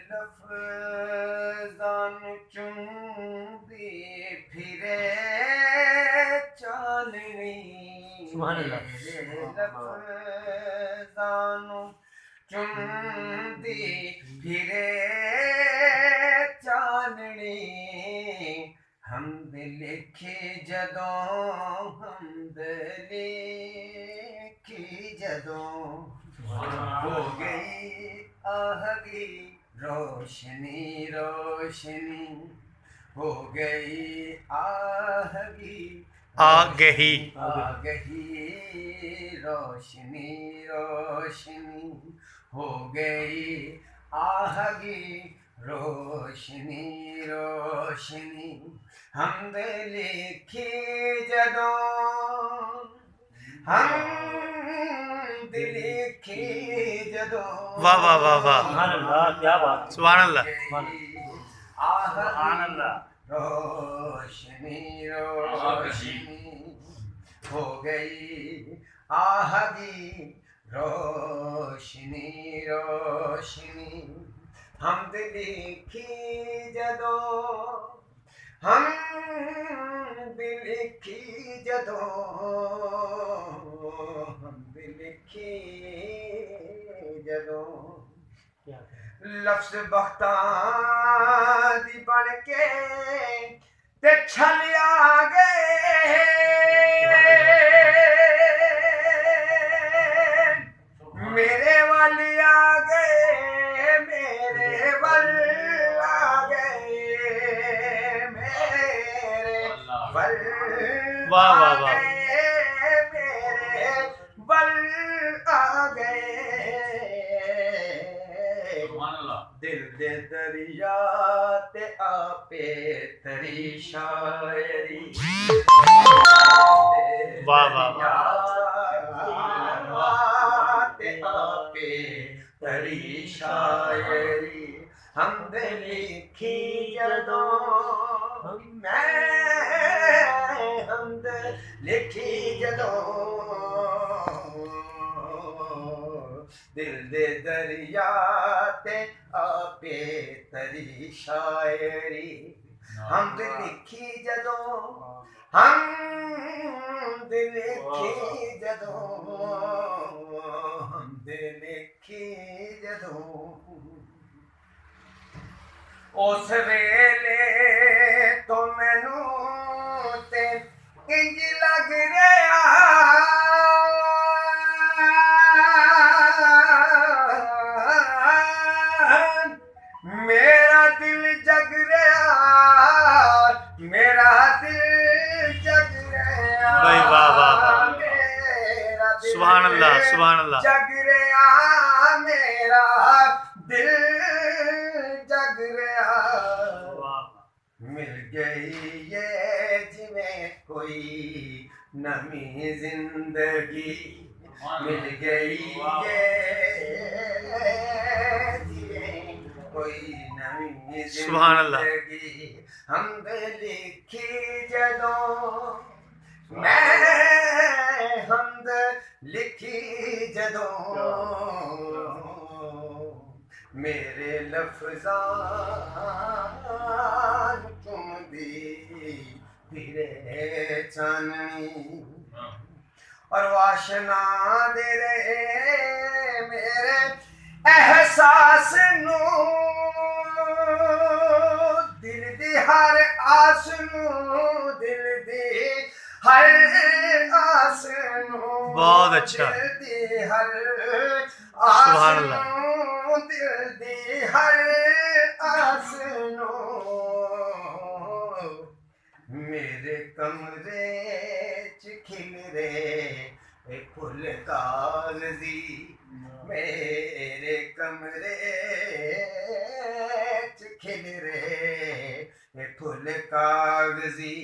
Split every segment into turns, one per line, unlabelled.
लफ्ज़ां चुंदी फिरे चांदनी मेरे लफ्ज़ां चुंदी फिरे चांदनी हमद लिखी जदों हमद लिखी जदों हो गई आहगी रोशनी रोशनी हो गई आहगी
आगही
रोशनी रोशनी हो गई आहगी रोशनी रोशनी हमद लिखी जदों हमद लिखी जदों
वाह वाह वाह वाह
सुभान अल्लाह, क्या बात।
सुभान अल्लाह।
सुभान अल्लाह।
रोशनी रोशनी हो गई आहगी रोशनी रोशनी हमद लिखी जदों हमद लिखी जदों हमद लिखी जदों लफ्ज़ बख्तां दी बन के ते छलिया गए मेरे वल आ गए मेरे वल आ गए मेरे वल
वाह वाह वाह
मेरे वल आ गए दिल दे दरिया ते आपे तरी शायरी
वाह वाह
ते आपे तरी शायरी हमद लिखी जदों मैं हमद लिखी जदों दिल दे दरिया ते आपे तरी शायरी हमद लिखी जदों हमद लिखी जदों हमद लिखी जदों उस वेले तो मैनू ते इंज लग रहा मेरा दिल जग रहा मेरा दिल जग रहा
भाई वाह वाह वाह
मेरा दिल
सुभान अल्लाह सुभान अल्लाह
जग रहा मेरा दिल जग रहा मिल गई ये जिवें कोई नवी जिंदगी मिल गई ये जिवें कोई नवी
सुभान अल्लाह।
जिंदगी हमद लिखी जदों मैं हमद लिखी जदों मेरे लफ्ज़ां चुंदी फिरे चांदनी और वाशना दे रहे मेरे एहसास नू दिल दी हर आस नू दिल दी हर आस नू
बहुत अच्छा।
दिल दी हर
सुभान
आस
अल्लाह।
नू दिल दी हर आस नू मेरे कमरे च खिलरे फुल कागजी मेरे कमरे च खिलरे फुल कागजी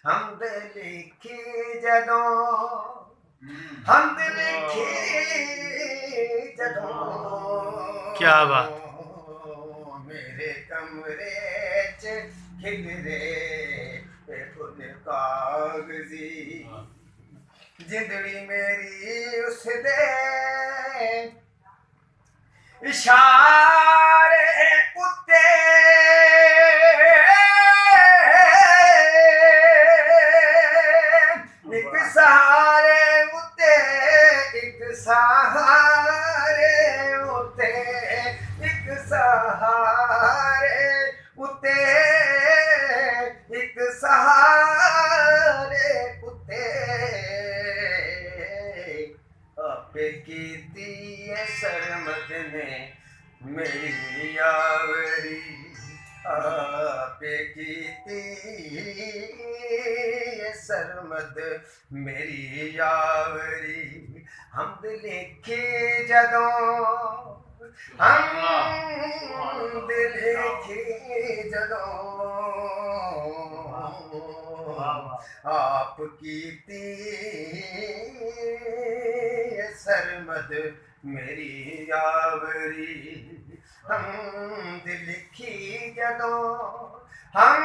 हमद लिखी जदों हमद लिखी जदों
क्या बात।
मेरे कमरे च खिलरे फुल कागजी जिंदड़ी मेरी उसदे इशारे सहारे उते एक सहारे उते आपे कीती सरमद ने मेरी यावरी आपे कीती सरमद मेरी यावरी हम लिखे जदों हम लिखे जदों आप कीती सरमद मेरी यावरी हम लिखी जदों हम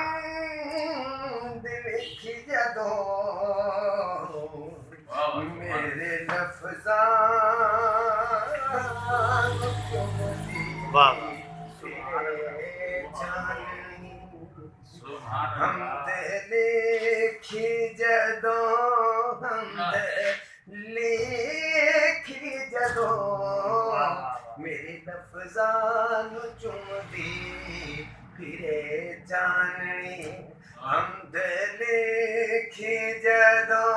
लिखी जदों मेरे लफ्ज़ां
वाह
हम लिखी जदों हम लिखी जदों मेरे लफ्ज़ां चुमदी फिरे जाननी हम लिखी जदों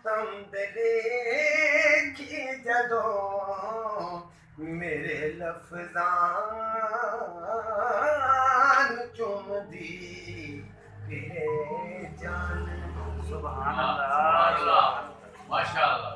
हम लिखी जदों मेरे लफ्ज़ां चुमदी फिरे जाननी
सुभान अल्लाह
माशाअल्लाह।